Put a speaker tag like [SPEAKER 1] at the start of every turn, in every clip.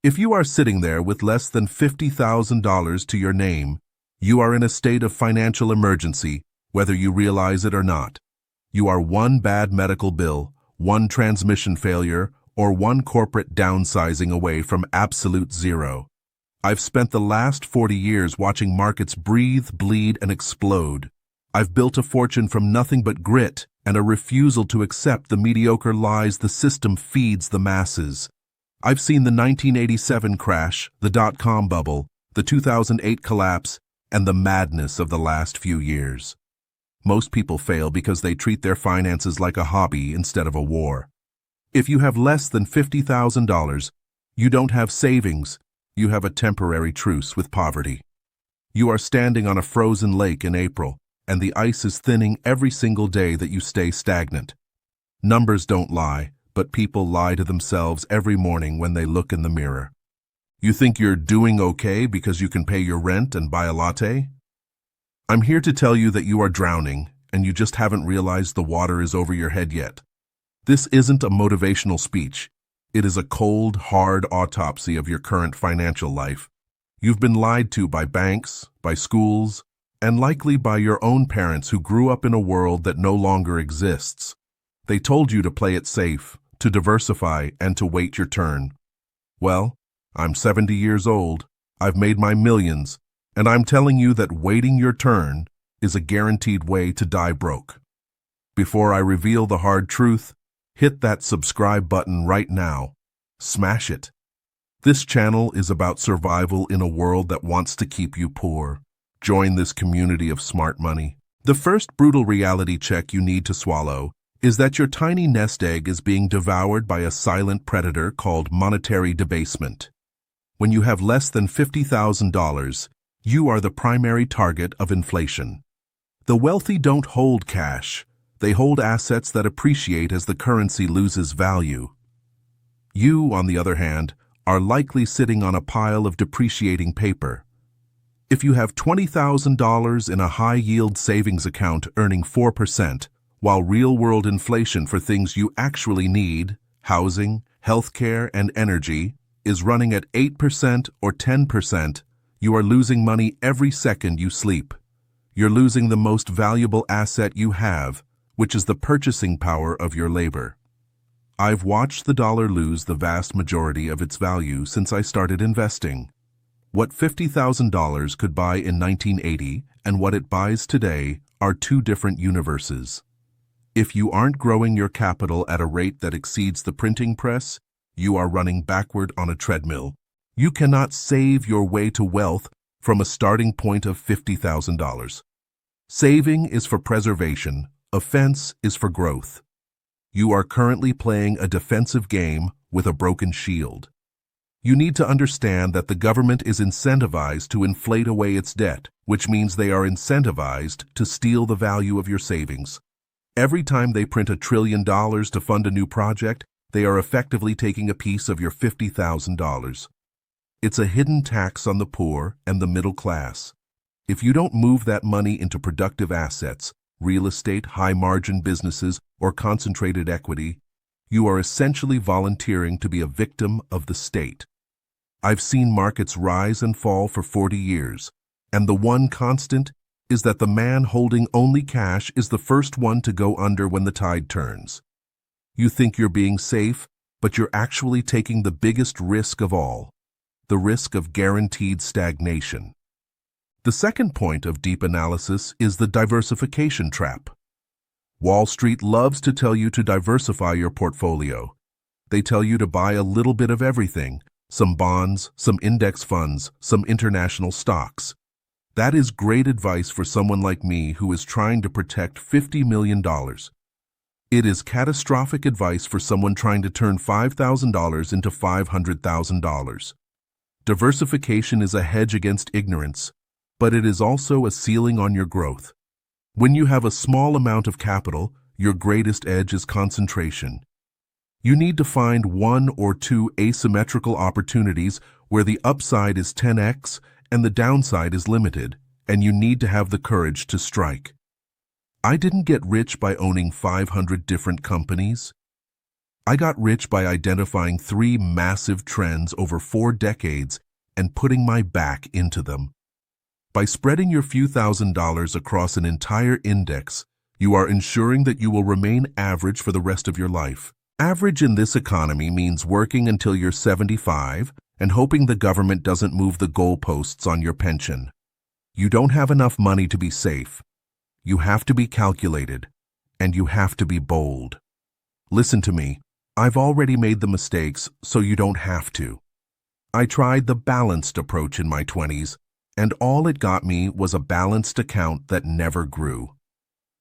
[SPEAKER 1] If you are sitting there with less than $50,000 to your name, you are in a state of financial emergency, whether you realize it or not. You are one bad medical bill, one transmission failure, or one corporate downsizing away from absolute zero. I've spent the last 40 years watching markets breathe, bleed, and explode. I've built a fortune from nothing but grit and a refusal to accept the mediocre lies the system feeds the masses. I've seen the 1987 crash, the dot-com bubble, the 2008 collapse, and the madness of the last few years. Most people fail because they treat their finances like a hobby instead of a war. If you have less than $50,000, you don't have savings, you have a temporary truce with poverty. You are standing on a frozen lake in April, and the ice is thinning every single day that you stay stagnant. Numbers don't lie, but people lie to themselves every morning when they look in the mirror. You think you're doing okay because you can pay your rent and buy a latte? I'm here to tell you that you are drowning, and you just haven't realized the water is over your head yet. This isn't a motivational speech. It is a cold, hard autopsy of your current financial life. You've been lied to by banks, by schools, and likely by your own parents who grew up in a world that no longer exists. They told you to play it safe, to diversify, and to wait your turn. Well, I'm 70 years old, I've made my millions, and I'm telling you that waiting your turn is a guaranteed way to die broke. Before I reveal the hard truth, hit that subscribe button right now. Smash it. This channel is about survival in a world that wants to keep you poor. Join this community of smart money. The first brutal reality check you need to swallow is that your tiny nest egg is being devoured by a silent predator called monetary debasement. When you have less than $50,000, you are the primary target of inflation. The wealthy don't hold cash. They hold assets that appreciate as the currency loses value. You, on the other hand, are likely sitting on a pile of depreciating paper. If you have $20,000 in a high-yield savings account earning 4%, while real-world inflation for things you actually need, housing, healthcare, and energy, is running at 8% or 10%, you are losing money every second you sleep. You're losing the most valuable asset you have, which is the purchasing power of your labor. I've watched the dollar lose the vast majority of its value since I started investing. What $50,000 could buy in 1980 and what it buys today are two different universes. If you aren't growing your capital at a rate that exceeds the printing press, you are running backward on a treadmill. You cannot save your way to wealth from a starting point of $50,000. Saving is for preservation. Offense is for growth. You are currently playing a defensive game with a broken shield. You need to understand that the government is incentivized to inflate away its debt, which means they are incentivized to steal the value of your savings. Every time they print $1 trillion to fund a new project, they are effectively taking a piece of your $50,000. It's a hidden tax on the poor and the middle class. If you don't move that money into productive assets, real estate, high-margin businesses, or concentrated equity, you are essentially volunteering to be a victim of the state. I've seen markets rise and fall for 40 years, and the one constant is that the man holding only cash is the first one to go under when the tide turns. You think you're being safe, but you're actually taking the biggest risk of all, the risk of guaranteed stagnation. The second point of deep analysis is the diversification trap. Wall Street loves to tell you to diversify your portfolio. They tell you to buy a little bit of everything, some bonds, some index funds, some international stocks. That is great advice for someone like me who is trying to protect $50 million. It is catastrophic advice for someone trying to turn $5,000 into $500,000. Diversification is a hedge against ignorance, but it is also a ceiling on your growth. When you have a small amount of capital, your greatest edge is concentration. You need to find one or two asymmetrical opportunities where the upside is 10x and the downside is limited, and you need to have the courage to strike. I didn't get rich by owning 500 different companies. I got rich by identifying 3 massive trends over 4 decades and putting my back into them. By spreading your few $1,000s across an entire index, you are ensuring that you will remain average for the rest of your life. Average in this economy means working until you're 75 and hoping the government doesn't move the goalposts on your pension. You don't have enough money to be safe. You have to be calculated, and you have to be bold. Listen to me. I've already made the mistakes, so you don't have to. I tried the balanced approach in my 20s, and all it got me was a balanced account that never grew.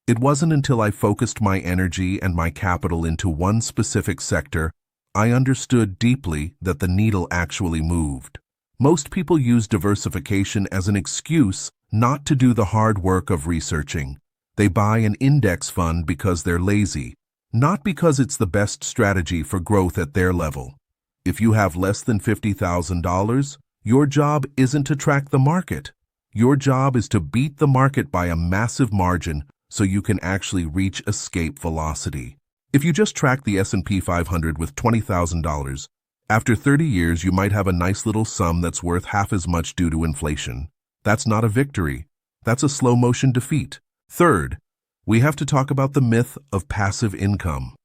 [SPEAKER 1] It wasn't until I focused my energy and my capital into one specific sector I understood deeply that the needle actually moved. Most people use diversification as an excuse not to do the hard work of researching. They buy an index fund because they're lazy, not because it's the best strategy for growth at their level. If you have less than $50,000, your job isn't to track the market. Your job is to beat the market by a massive margin so you can actually reach escape velocity. If you just track the S&P 500 with $20,000, after 30 years you might have a nice little sum that's worth half as much due to inflation. That's not a victory. That's a slow-motion defeat. Third, we have to talk about the myth of passive income.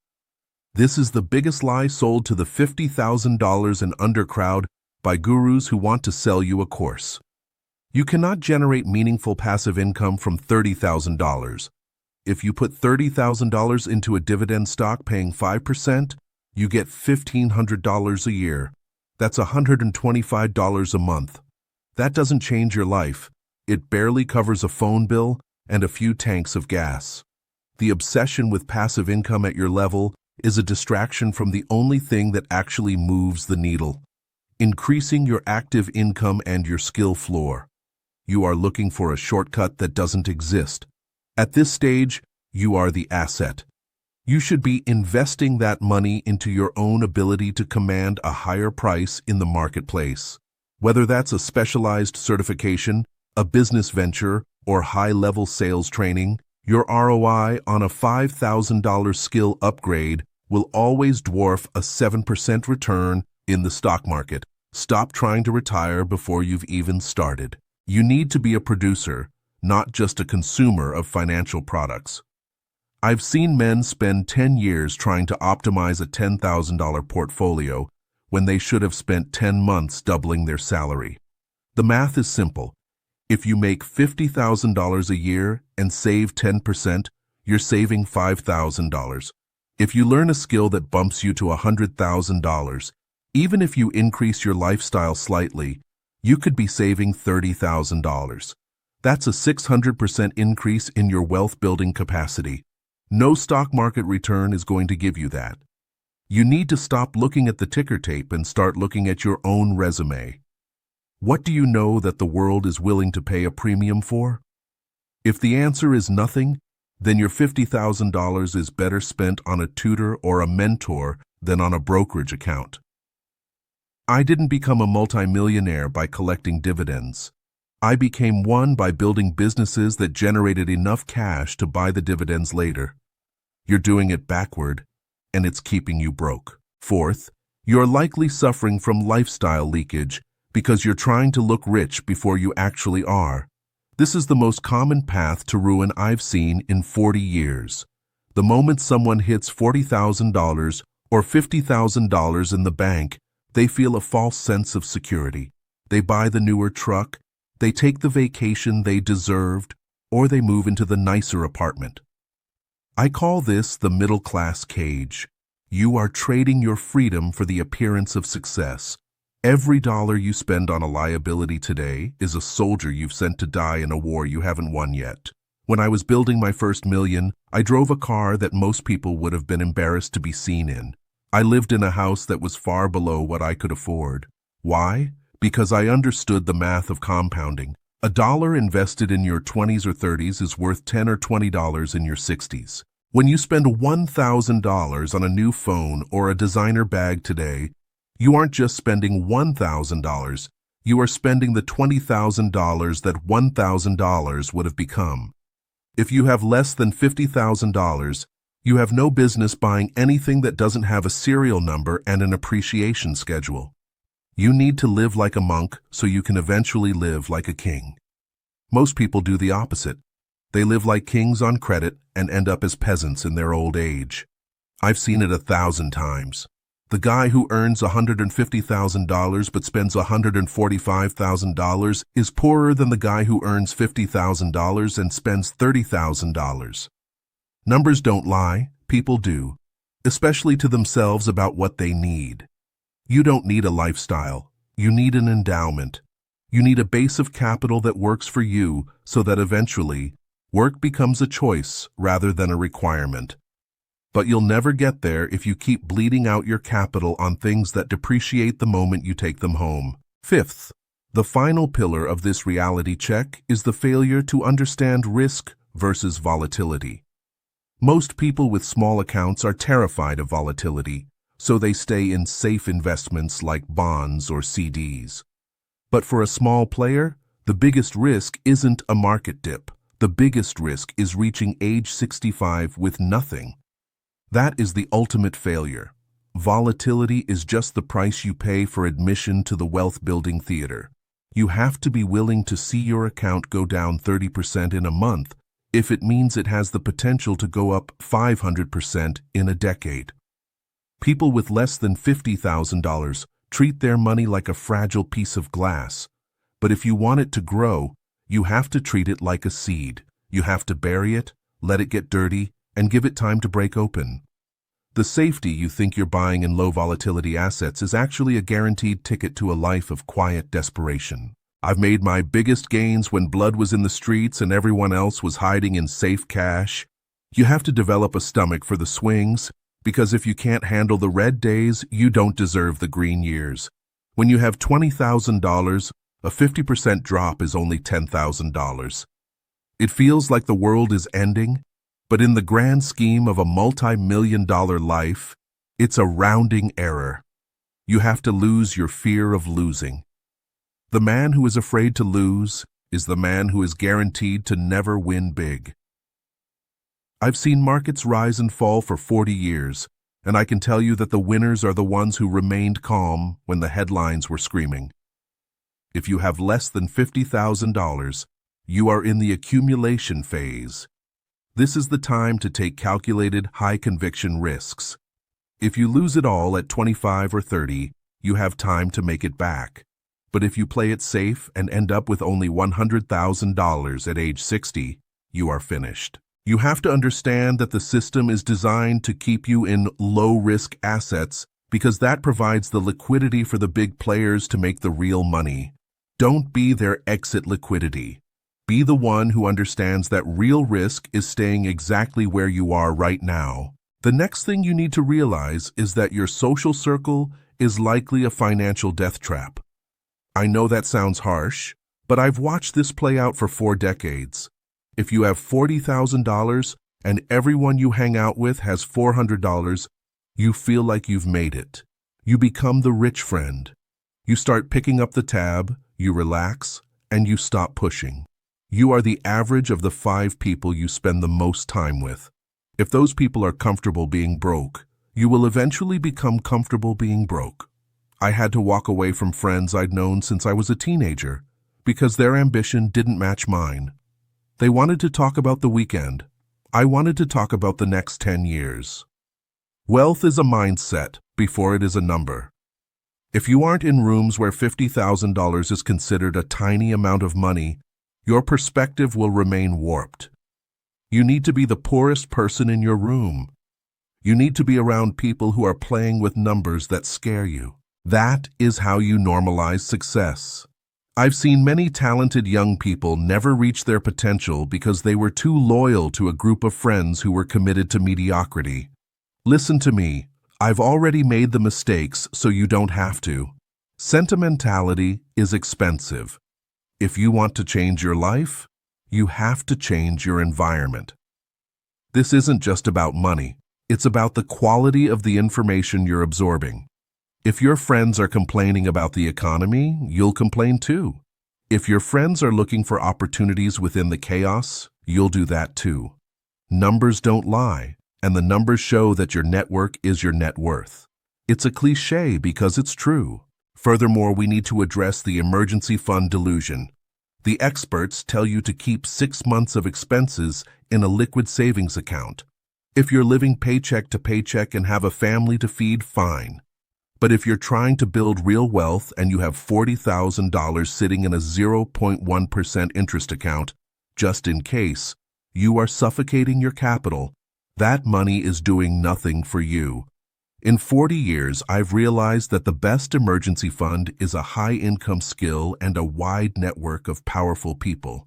[SPEAKER 1] This is the biggest lie sold to the $50,000 and under crowd by gurus who want to sell you a course. You cannot generate meaningful passive income from $30,000. If you put $30,000 into a dividend stock paying 5%, you get $1,500 a year. That's $125 a month. That doesn't change your life. It barely covers a phone bill and a few tanks of gas. The obsession with passive income at your level is a distraction from the only thing that actually moves the needle: increasing your active income and your skill floor. You are looking for a shortcut that doesn't exist. At this stage, you are the asset. You should be investing that money into your own ability to command a higher price in the marketplace. Whether that's a specialized certification, a business venture, or high-level sales training, your ROI on a $5,000 skill upgrade will always dwarf a 7% return in the stock market. Stop trying to retire before you've even started. You need to be a producer, not just a consumer of financial products. I've seen men spend 10 years trying to optimize a $10,000 portfolio when they should have spent 10 months doubling their salary. The math is simple. If you make $50,000 a year and save 10%, you're saving $5,000. If you learn a skill that bumps you to $100,000, even if you increase your lifestyle slightly, you could be saving $30,000. That's a 600% increase in your wealth-building capacity. No stock market return is going to give you that. You need to stop looking at the ticker tape and start looking at your own resume. What do you know that the world is willing to pay a premium for? If the answer is nothing, then your $50,000 is better spent on a tutor or a mentor than on a brokerage account. I didn't become a multimillionaire by collecting dividends. I became one by building businesses that generated enough cash to buy the dividends later. You're doing it backward, and it's keeping you broke. Fourth, you're likely suffering from lifestyle leakage because you're trying to look rich before you actually are. This is the most common path to ruin I've seen in 40 years. The moment someone hits $40,000 or $50,000 in the bank, they feel a false sense of security. They buy the newer truck, they take the vacation they deserved, or they move into the nicer apartment. I call this the middle-class cage. You are trading your freedom for the appearance of success. Every dollar you spend on a liability today is a soldier you've sent to die in a war you haven't won yet. When I was building my first million, I drove a car that most people would have been embarrassed to be seen in. I lived in a house that was far below what I could afford. Why? Because I understood the math of compounding. A dollar invested in your 20s or 30s is worth $10 or $20 in your 60s. When you spend $1,000 on a new phone or a designer bag today, you aren't just spending $1,000, you are spending the $20,000 that $1,000 would have become. If you have less than $50,000, You have no business buying anything that doesn't have a serial number and an appreciation schedule. You need to live like a monk so you can eventually live like a king. Most people do the opposite. They live like kings on credit and end up as peasants in their old age. I've seen it 1,000 times. The guy who earns $150,000 but spends $145,000 is poorer than the guy who earns $50,000 and spends $30,000. Numbers don't lie, people do, especially to themselves about what they need. You don't need a lifestyle, you need an endowment. You need a base of capital that works for you so that eventually, work becomes a choice rather than a requirement. But you'll never get there if you keep bleeding out your capital on things that depreciate the moment you take them home. Fifth, the final pillar of this reality check is the failure to understand risk versus volatility. Most people with small accounts are terrified of volatility, so they stay in safe investments like bonds or CDs. But for a small player, the biggest risk isn't a market dip. The biggest risk is reaching age 65 with nothing. That is the ultimate failure. Volatility is just the price you pay for admission to the wealth-building theater. You have to be willing to see your account go down 30% in a month if it means it has the potential to go up 500% in a decade. People with less than $50,000 treat their money like a fragile piece of glass. But if you want it to grow, you have to treat it like a seed. You have to bury it, let it get dirty, and give it time to break open. The safety you think you're buying in low volatility assets is actually a guaranteed ticket to a life of quiet desperation. I've made my biggest gains when blood was in the streets and everyone else was hiding in safe cash. You have to develop a stomach for the swings, because if you can't handle the red days, you don't deserve the green years. When you have $20,000, a 50% drop is only $10,000. It feels like the world is ending, but in the grand scheme of a multi-million-dollar life, it's a rounding error. You have to lose your fear of losing. The man who is afraid to lose is the man who is guaranteed to never win big. I've seen markets rise and fall for 40 years, and I can tell you that the winners are the ones who remained calm when the headlines were screaming. If you have less than $50,000, you are in the accumulation phase. This is the time to take calculated, high-conviction risks. If you lose it all at 25 or 30, you have time to make it back. But if you play it safe and end up with only $100,000 at age 60, you are finished. You have to understand that the system is designed to keep you in low-risk assets because that provides the liquidity for the big players to make the real money. Don't be their exit liquidity. Be the one who understands that real risk is staying exactly where you are right now. The next thing you need to realize is that your social circle is likely a financial death trap. I know that sounds harsh, but I've watched this play out for 4 decades. If you have $40,000 and everyone you hang out with has $400, you feel like you've made it. You become the rich friend. You start picking up the tab, you relax, and you stop pushing. You are the average of the 5 people you spend the most time with. If those people are comfortable being broke, you will eventually become comfortable being broke. I had to walk away from friends I'd known since I was a teenager because their ambition didn't match mine. They wanted to talk about the weekend. I wanted to talk about the next 10 years. Wealth is a mindset before it is a number. If you aren't in rooms where $50,000 is considered a tiny amount of money, your perspective will remain warped. You need to be the poorest person in your room. You need to be around people who are playing with numbers that scare you. That is how you normalize success. I've seen many talented young people never reach their potential because they were too loyal to a group of friends who were committed to mediocrity. Listen to me. I've already made the mistakes, so you don't have to. Sentimentality is expensive. If you want to change your life, you have to change your environment. This isn't just about money. It's about the quality of the information you're absorbing. If your friends are complaining about the economy, you'll complain too. If your friends are looking for opportunities within the chaos, you'll do that too. Numbers don't lie. and the numbers show that your network is your net worth. It's a cliche because it's true. Furthermore, we need to address the emergency fund delusion. The experts tell you to keep 6 months of expenses in a liquid savings account. If you're living paycheck to paycheck and have a family to feed, fine. But if you're trying to build real wealth and you have $40,000 sitting in a 0.1% interest account, just in case, you are suffocating your capital. That money is doing nothing for you. In 40 years, I've realized that the best emergency fund is a high-income skill and a wide network of powerful people.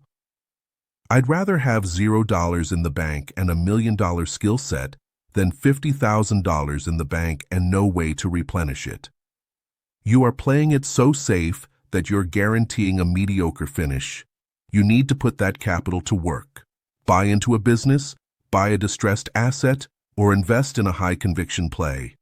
[SPEAKER 1] I'd rather have $0 in the bank and a $1 million skill set than $50,000 in the bank and no way to replenish it. You are playing it so safe that you're guaranteeing a mediocre finish. You need to put that capital to work. Buy into a business, buy a distressed asset, or invest in a high-conviction play.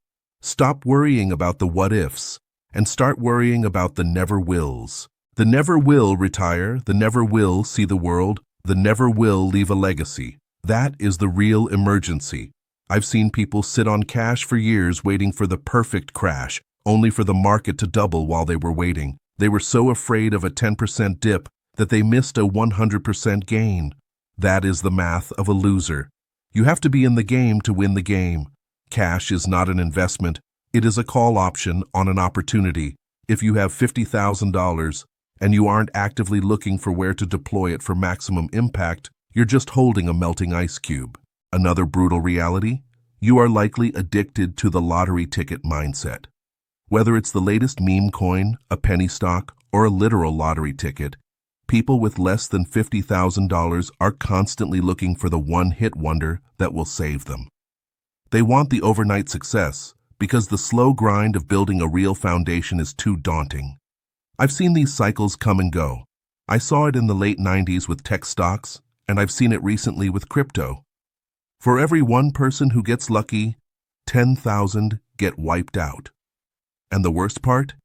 [SPEAKER 1] Stop worrying about the what-ifs and start worrying about the never-wills. The never will retire, the never will see the world, the never will leave a legacy. That is the real emergency. I've seen people sit on cash for years waiting for the perfect crash, only for the market to double while they were waiting. They were so afraid of a 10% dip that they missed a 100% gain. That is the math of a loser. You have to be in the game to win the game. Cash is not an investment. It is a call option on an opportunity. If you have $50,000 and you aren't actively looking for where to deploy it for maximum impact, you're just holding a melting ice cube. Another brutal reality? You are likely addicted to the lottery ticket mindset. Whether it's the latest meme coin, a penny stock, or a literal lottery ticket, people with less than $50,000 are constantly looking for the one-hit wonder that will save them. They want the overnight success because the slow grind of building a real foundation is too daunting. I've seen these cycles come and go. I saw it in the late 90s with tech stocks, and I've seen it recently with crypto. For every one person who gets lucky, 10,000 get wiped out. And the worst part?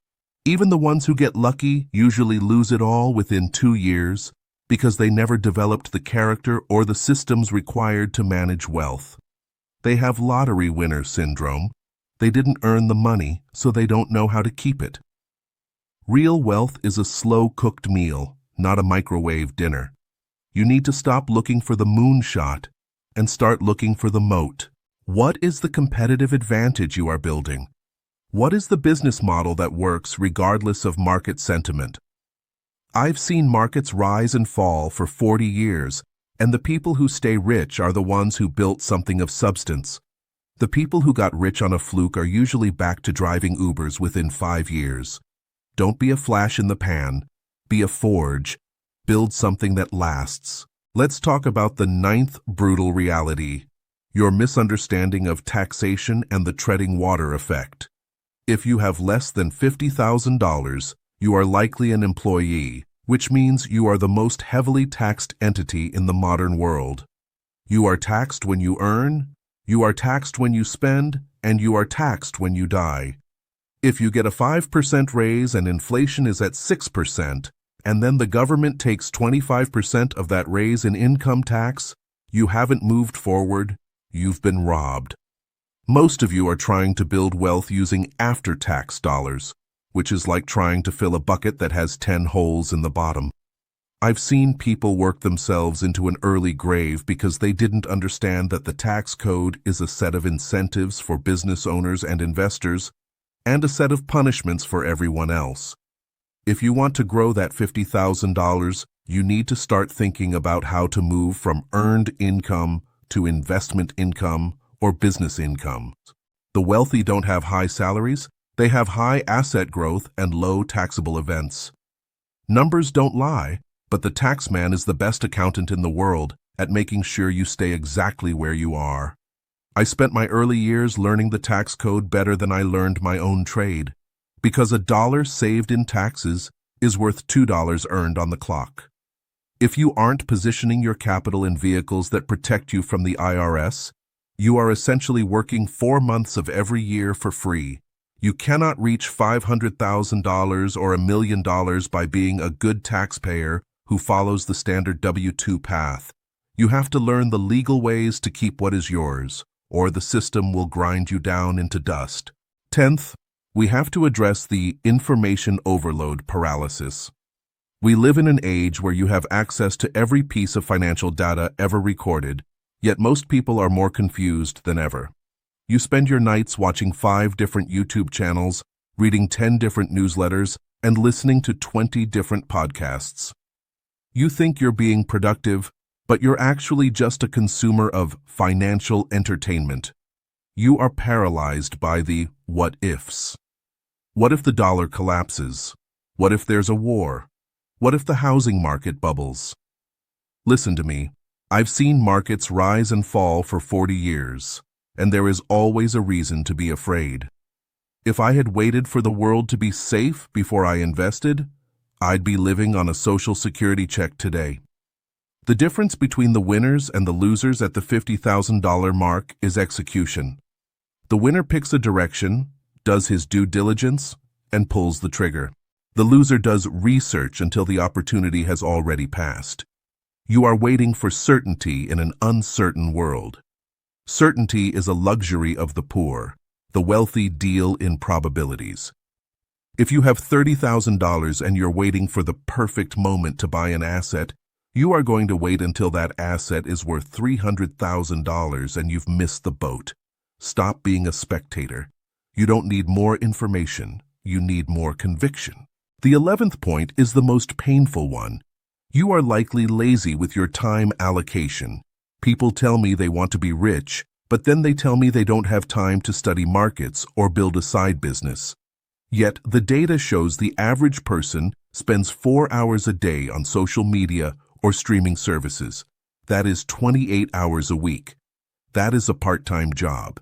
[SPEAKER 1] Even the ones who get lucky usually lose it all within 2 years because they never developed the character or the systems required to manage wealth. They have lottery winner syndrome. They didn't earn the money, so they don't know how to keep it. Real wealth is a slow-cooked meal, not a microwave dinner. You need to stop looking for the moonshot and start looking for the moat. What is the competitive advantage you are building? What is the business model that works regardless of market sentiment? I've seen markets rise and fall for 40 years, and the people who stay rich are the ones who built something of substance. The people who got rich on a fluke are usually back to driving Ubers within 5 years. Don't be a flash in the pan. Be a forge. Build something that lasts. Let's talk about the 9th brutal reality, your misunderstanding of taxation and the treading water effect. If you have less than $50,000, you are likely an employee, which means you are the most heavily taxed entity in the modern world. You are taxed when you earn, you are taxed when you spend, and you are taxed when you die. If you get a 5% raise and inflation is at 6%, and then the government takes 25% of that raise in income tax, you haven't moved forward, you've been robbed. Most of you are trying to build wealth using after-tax dollars, which is like trying to fill a bucket that has 10 holes in the bottom. I've seen people work themselves into an early grave because they didn't understand that the tax code is a set of incentives for business owners and investors, and a set of punishments for everyone else. If you want to grow that $50,000, you need to start thinking about how to move from earned income to investment income or business income. The wealthy don't have high salaries, they have high asset growth and low taxable events. Numbers don't lie, but the tax man is the best accountant in the world at making sure you stay exactly where you are. I spent my early years learning the tax code better than I learned my own trade, because $1 saved in taxes is worth $2 earned on the clock. If you aren't positioning your capital in vehicles that protect you from the IRS, you are essentially working 4 months of every year for free. You cannot reach $500,000 or $1 million by being a good taxpayer who follows the standard W-2 path. You have to learn the legal ways to keep what is yours, or the system will grind you down into dust. 10th, we have to address the information overload paralysis. We live in an age where you have access to every piece of financial data ever recorded, yet most people are more confused than ever. You spend your nights watching 5 different YouTube channels, reading 10 different newsletters, and listening to 20 different podcasts. You think you're being productive, but you're actually just a consumer of financial entertainment. You are paralyzed by the what-ifs. What if the dollar collapses? What if there's a war? What if the housing market bubbles? Listen to me. I've seen markets rise and fall for 40 years, and there is always a reason to be afraid. If I had waited for the world to be safe before I invested, I'd be living on a Social Security check today. The difference between the winners and the losers at the $50,000 mark is execution. The winner picks a direction, does his due diligence, and pulls the trigger. The loser does research until the opportunity has already passed. You are waiting for certainty in an uncertain world. Certainty is a luxury of the poor. The wealthy deal in probabilities. If you have $30,000 and you're waiting for the perfect moment to buy an asset, you are going to wait until that asset is worth $300,000 and you've missed the boat. Stop being a spectator. You don't need more information. You need more conviction. The 11th point is the most painful one. You are likely lazy with your time allocation. People tell me they want to be rich, but then they tell me they don't have time to study markets or build a side business. Yet the data shows the average person spends 4 hours a day on social media or streaming services. That is 28 hours a week. That is a part-time job.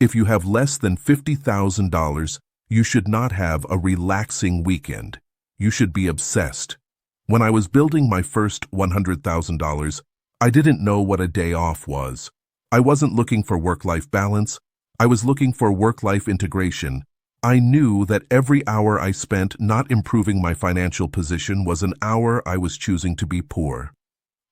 [SPEAKER 1] If you have less than $50,000, you should not have a relaxing weekend. You should be obsessed. When I was building my first $100,000, I didn't know what a day off was. I wasn't looking for work-life balance. I was looking for work-life integration. I knew that every hour I spent not improving my financial position was an hour I was choosing to be poor.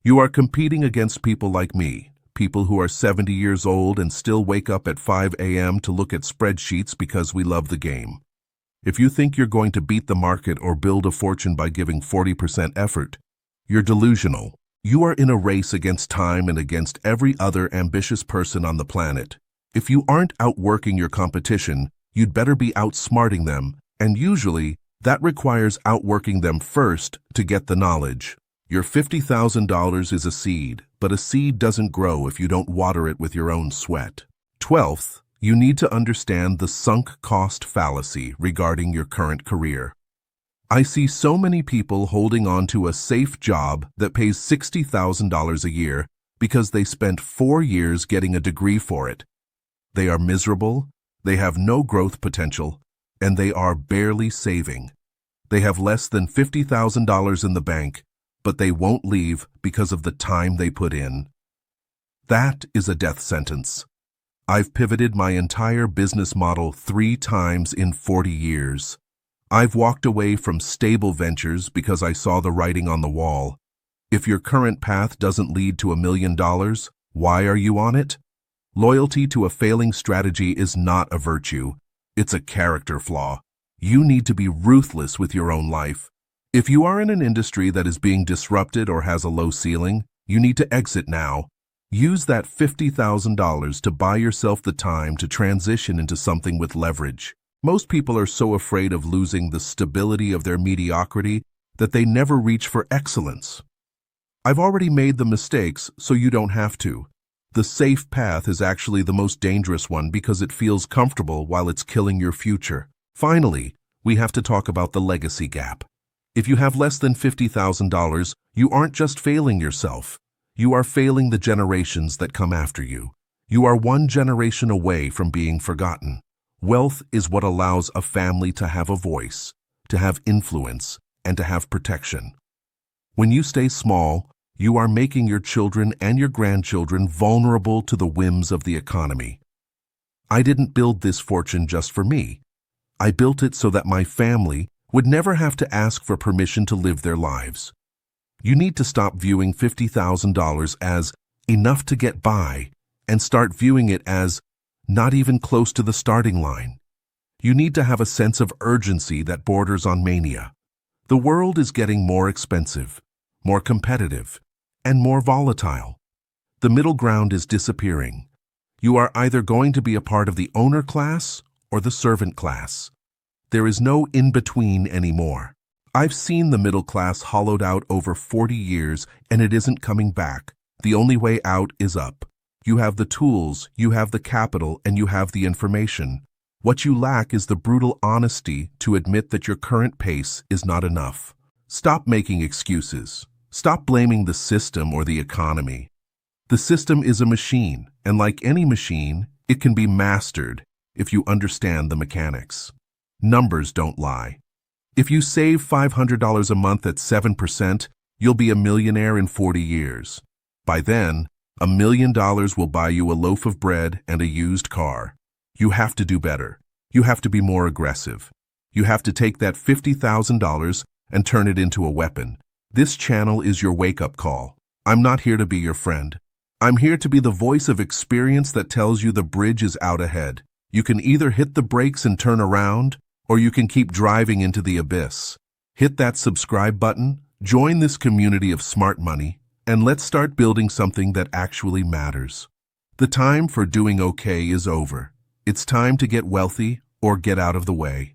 [SPEAKER 1] You are competing against people like me, people who are 70 years old and still wake up at 5 a.m. to look at spreadsheets because we love the game. If you think you're going to beat the market or build a fortune by giving 40% effort, you're delusional. You are in a race against time and against every other ambitious person on the planet. If you aren't outworking your competition, you'd better be outsmarting them, and usually that requires outworking them first to get the knowledge. Your $50,000 is a seed, but a seed doesn't grow if you don't water it with your own sweat. 12th, you need to understand the sunk cost fallacy regarding your current career. I see so many people holding on to a safe job that pays $60,000 a year because they spent 4 years getting a degree for it. They are miserable, they have no growth potential, and they are barely saving. They have less than $50,000 in the bank, but they won't leave because of the time they put in. That is a death sentence. I've pivoted my entire business model 3 times in 40 years. I've walked away from stable ventures because I saw the writing on the wall. If your current path doesn't lead to $1 million, why are you on it? Loyalty to a failing strategy is not a virtue. It's a character flaw. You need to be ruthless with your own life. If you are in an industry that is being disrupted or has a low ceiling, you need to exit now. Use that $50,000 to buy yourself the time to transition into something with leverage. Most people are so afraid of losing the stability of their mediocrity that they never reach for excellence. I've already made the mistakes, so you don't have to. The safe path is actually the most dangerous one because it feels comfortable while it's killing your future. Finally, we have to talk about the legacy gap. If you have less than $50,000, you aren't just failing yourself. You are failing the generations that come after you. You are 1 generation away from being forgotten. Wealth is what allows a family to have a voice, to have influence, and to have protection. When you stay small, you are making your children and your grandchildren vulnerable to the whims of the economy. I didn't build this fortune just for me. I built it so that my family would never have to ask for permission to live their lives. You need to stop viewing $50,000 as enough to get by and start viewing it as not even close to the starting line. You need to have a sense of urgency that borders on mania. The world is getting more expensive, more competitive, and more volatile. The middle ground is disappearing. You are either going to be a part of the owner class or the servant class. There is no in-between anymore. I've seen the middle class hollowed out over 40 years, and it isn't coming back. The only way out is up. You have the tools, you have the capital, and you have the information. What you lack is the brutal honesty to admit that your current pace is not enough. Stop making excuses. Stop blaming the system or the economy. The system is a machine, and like any machine, it can be mastered if you understand the mechanics. Numbers don't lie. If you save $500 a month at 7%, you'll be a millionaire in 40 years. By then, $1 million will buy you a loaf of bread and a used car. You have to do better. You have to be more aggressive. You have to take that $50,000 and turn it into a weapon. This channel is your wake-up call. I'm not here to be your friend. I'm here to be the voice of experience that tells you the bridge is out ahead. You can either hit the brakes and turn around, or you can keep driving into the abyss. Hit that subscribe button, join this community of smart money, and let's start building something that actually matters. The time for doing okay is over. It's time to get wealthy or get out of the way.